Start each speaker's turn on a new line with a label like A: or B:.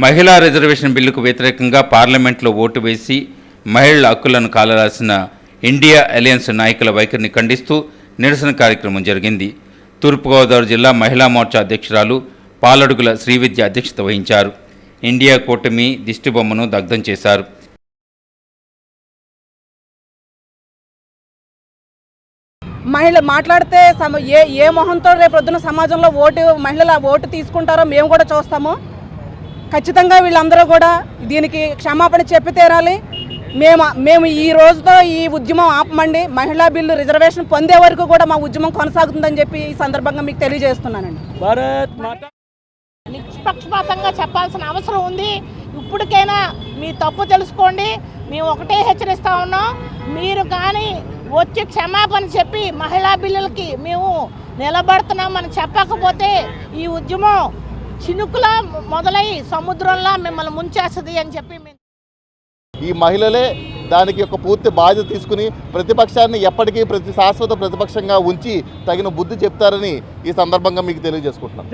A: మహిళా రిజర్వేషన్ బిల్లుకు వ్యతిరేకంగా పార్లమెంట్లో ఓటు వేసి మహిళల హక్కులను కాలరాసిన ఇండియా అలయన్స్ నాయకుల వైఖరిని ఖండిస్తూ నిరసన కార్యక్రమం జరిగింది. తూర్పుగోదావరి జిల్లా మహిళా మోర్చా అధ్యక్షురాలు పాలడుగుల శ్రీవిద్య అధ్యక్షత వహించారు. ఇండియా కూటమి దిష్టిబొమ్మను దగ్ధం చేశారు.
B: మహిళ మాట్లాడితే ఏ మొహంతో రేపు పొద్దున సమాజంలో మహిళల ఓటు తీసుకుంటారో మేము కూడా చూస్తాము. ఖచ్చితంగా వీళ్ళందరూ కూడా దీనికి క్షమాపణ చెప్పి తీరాలి. మేము ఈ రోజుతో ఈ ఉద్యమం ఆపమండి. మహిళా బిల్లు రిజర్వేషన్ పొందే వరకు కూడా మా ఉద్యమం కొనసాగుతుందని చెప్పి ఈ సందర్భంగా మీకు తెలియజేస్తున్నానండి.
C: నిష్పక్షపాతంగా చెప్పాల్సిన అవసరం ఉంది. ఇప్పటికైనా మీ తప్పు తెలుసుకోండి. మేము ఒకటే హెచ్చరిస్తూ ఉన్నాం. మీరు కానీ వచ్చి క్షమాపణ చెప్పి మహిళా బిల్లులకి మేము నిలబడుతున్నామని చెప్పకపోతే ఈ ఉద్యమం చినుకులా మొదలై సముద్రంలా మిమ్మల్ని ముంచేస్తుంది అని చెప్పి
D: ఈ మహిళలే దానికి ఒక పూర్తి బాధ్యత తీసుకుని ప్రతిపక్షాన్ని ఎప్పటికీ శాశ్వత ప్రతిపక్షంగా ఉంచి తగిన బుద్ధి చెప్తారని ఈ సందర్భంగా మీకు తెలియజేసుకుంటున్నాం.